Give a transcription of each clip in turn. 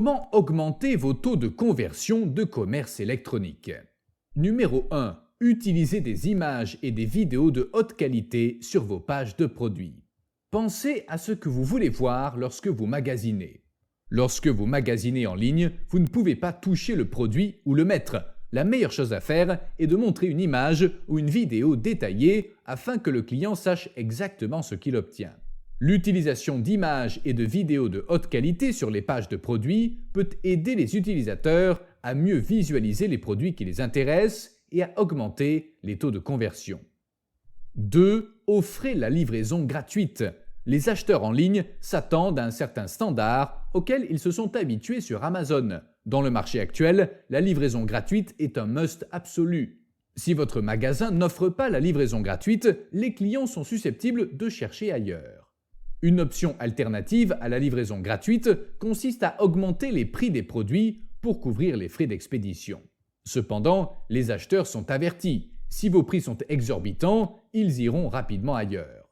Comment augmenter vos taux de conversion de commerce électronique? Numéro 1. Utilisez des images et des vidéos de haute qualité sur vos pages de produits. Pensez à ce que vous voulez voir lorsque vous magasinez. Lorsque vous magasinez en ligne, vous ne pouvez pas toucher le produit ou le mettre. La meilleure chose à faire est de montrer une image ou une vidéo détaillée afin que le client sache exactement ce qu'il obtient. L'utilisation d'images et de vidéos de haute qualité sur les pages de produits peut aider les utilisateurs à mieux visualiser les produits qui les intéressent et à augmenter les taux de conversion. 2. Offrez la livraison gratuite. Les acheteurs en ligne s'attendent à un certain standard auquel ils se sont habitués sur Amazon. Dans le marché actuel, la livraison gratuite est un must absolu. Si votre magasin n'offre pas la livraison gratuite, les clients sont susceptibles de chercher ailleurs. Une option alternative à la livraison gratuite consiste à augmenter les prix des produits pour couvrir les frais d'expédition. Cependant, les acheteurs sont avertis. Si vos prix sont exorbitants, ils iront rapidement ailleurs.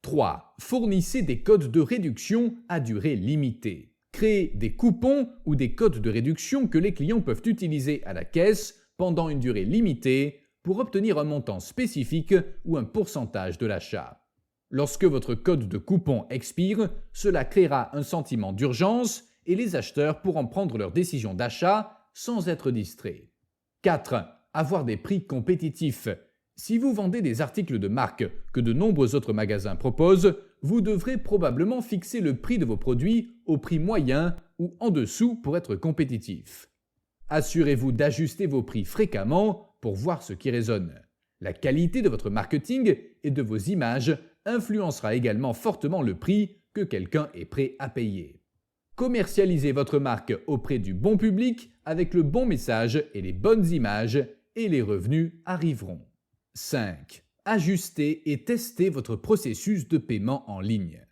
3. Fournissez des codes de réduction à durée limitée. Créez des coupons ou des codes de réduction que les clients peuvent utiliser à la caisse pendant une durée limitée pour obtenir un montant spécifique ou un pourcentage de l'achat. Lorsque votre code de coupon expire, cela créera un sentiment d'urgence et les acheteurs pourront prendre leur décision d'achat sans être distraits. 4. Avoir des prix compétitifs. Si vous vendez des articles de marque que de nombreux autres magasins proposent, vous devrez probablement fixer le prix de vos produits au prix moyen ou en dessous pour être compétitif. Assurez-vous d'ajuster vos prix fréquemment pour voir ce qui résonne. La qualité de votre marketing et de vos images influencera également fortement le prix que quelqu'un est prêt à payer. Commercialisez votre marque auprès du bon public avec le bon message et les bonnes images et les revenus arriveront. 5. Ajustez et testez votre processus de paiement en ligne.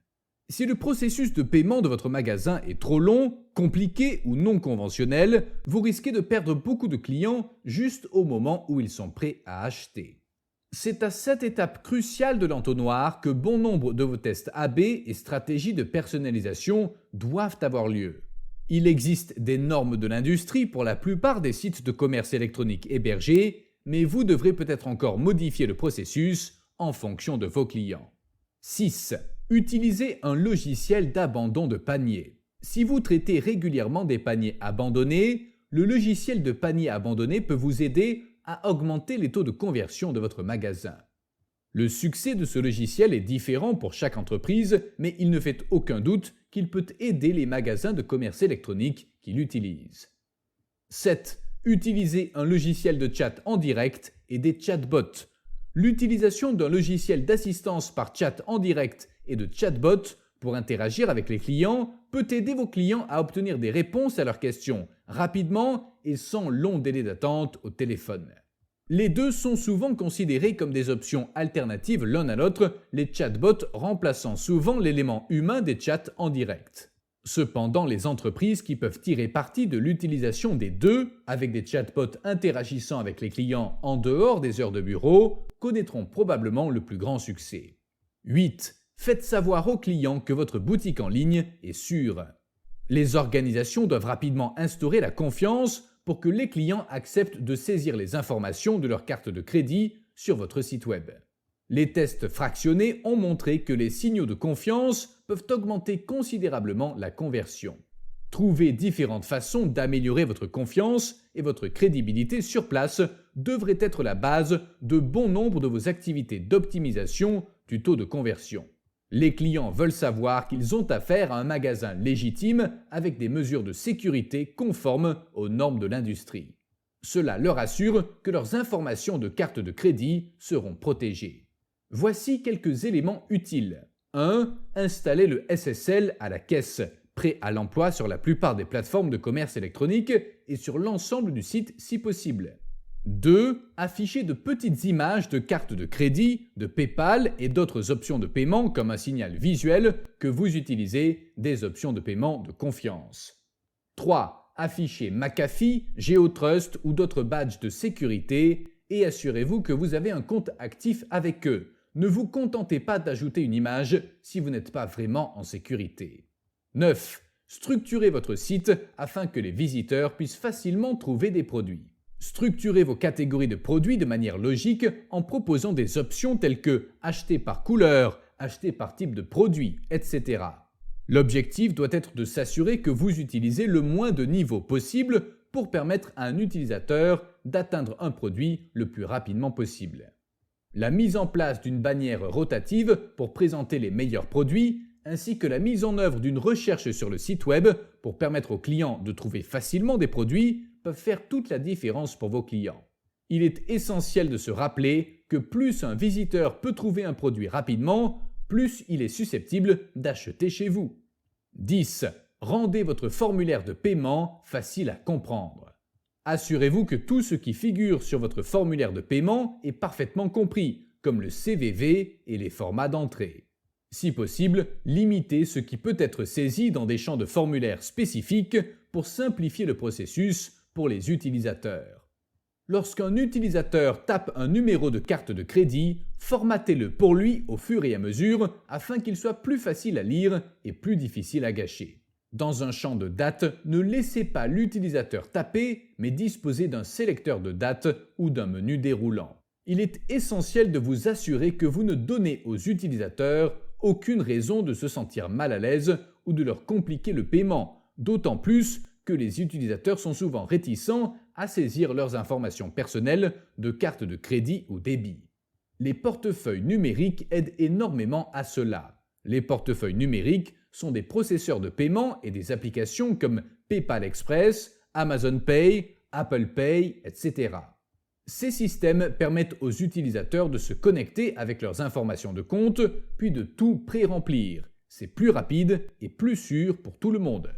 Si le processus de paiement de votre magasin est trop long, compliqué ou non conventionnel, vous risquez de perdre beaucoup de clients juste au moment où ils sont prêts à acheter. C'est à cette étape cruciale de l'entonnoir que bon nombre de vos tests AB et stratégies de personnalisation doivent avoir lieu. Il existe des normes de l'industrie pour la plupart des sites de commerce électronique hébergés, mais vous devrez peut-être encore modifier le processus en fonction de vos clients. 6. Utilisez un logiciel d'abandon de panier. Si vous traitez régulièrement des paniers abandonnés, le logiciel de panier abandonné peut vous aider à augmenter les taux de conversion de votre magasin. Le succès de ce logiciel est différent pour chaque entreprise, mais il ne fait aucun doute qu'il peut aider les magasins de commerce électronique qui l'utilisent. 7. Utilisez un logiciel de chat en direct et des chatbots. L'utilisation d'un logiciel d'assistance par chat en direct et de chatbot pour interagir avec les clients peut aider vos clients à obtenir des réponses à leurs questions rapidement et sans long délai d'attente au téléphone. Les deux sont souvent considérés comme des options alternatives l'un à l'autre, les chatbots remplaçant souvent l'élément humain des chats en direct. Cependant, les entreprises qui peuvent tirer parti de l'utilisation des deux, avec des chatbots interagissant avec les clients en dehors des heures de bureau, connaîtront probablement le plus grand succès. 8. Faites savoir aux clients que votre boutique en ligne est sûre. Les organisations doivent rapidement instaurer la confiance pour que les clients acceptent de saisir les informations de leur carte de crédit sur votre site web. Les tests fractionnés ont montré que les signaux de confiance peuvent augmenter considérablement la conversion. Trouvez différentes façons d'améliorer votre confiance et votre crédibilité sur place devrait être la base de bon nombre de vos activités d'optimisation du taux de conversion. Les clients veulent savoir qu'ils ont affaire à un magasin légitime avec des mesures de sécurité conformes aux normes de l'industrie. Cela leur assure que leurs informations de carte de crédit seront protégées. Voici quelques éléments utiles. 1. Installez le SSL à la caisse, prêt à l'emploi sur la plupart des plateformes de commerce électronique et sur l'ensemble du site si possible. 2. Affichez de petites images de cartes de crédit, de PayPal et d'autres options de paiement comme un signal visuel que vous utilisez des options de paiement de confiance. 3. Affichez McAfee, GeoTrust ou d'autres badges de sécurité et assurez-vous que vous avez un compte actif avec eux. Ne vous contentez pas d'ajouter une image si vous n'êtes pas vraiment en sécurité. 9. Structurez votre site afin que les visiteurs puissent facilement trouver des produits. Structurez vos catégories de produits de manière logique en proposant des options telles que acheter par couleur, acheter par type de produit, etc. L'objectif doit être de s'assurer que vous utilisez le moins de niveaux possible pour permettre à un utilisateur d'atteindre un produit le plus rapidement possible. La mise en place d'une bannière rotative pour présenter les meilleurs produits, ainsi que la mise en œuvre d'une recherche sur le site web pour permettre aux clients de trouver facilement des produits, peuvent faire toute la différence pour vos clients. Il est essentiel de se rappeler que plus un visiteur peut trouver un produit rapidement, plus il est susceptible d'acheter chez vous. 10. Rendez votre formulaire de paiement facile à comprendre. Assurez-vous que tout ce qui figure sur votre formulaire de paiement est parfaitement compris, comme le CVV et les formats d'entrée. Si possible, limitez ce qui peut être saisi dans des champs de formulaire spécifiques pour simplifier le processus pour les utilisateurs. Lorsqu'un utilisateur tape un numéro de carte de crédit, formatez-le pour lui au fur et à mesure afin qu'il soit plus facile à lire et plus difficile à gâcher. Dans un champ de date, ne laissez pas l'utilisateur taper, mais disposez d'un sélecteur de date ou d'un menu déroulant. Il est essentiel de vous assurer que vous ne donnez aux utilisateurs aucune raison de se sentir mal à l'aise ou de leur compliquer le paiement, d'autant plus que les utilisateurs sont souvent réticents à saisir leurs informations personnelles de carte de crédit ou débit. Les portefeuilles numériques aident énormément à cela. Les portefeuilles numériques sont des processeurs de paiement et des applications comme PayPal Express, Amazon Pay, Apple Pay, etc. Ces systèmes permettent aux utilisateurs de se connecter avec leurs informations de compte, puis de tout pré-remplir. C'est plus rapide et plus sûr pour tout le monde.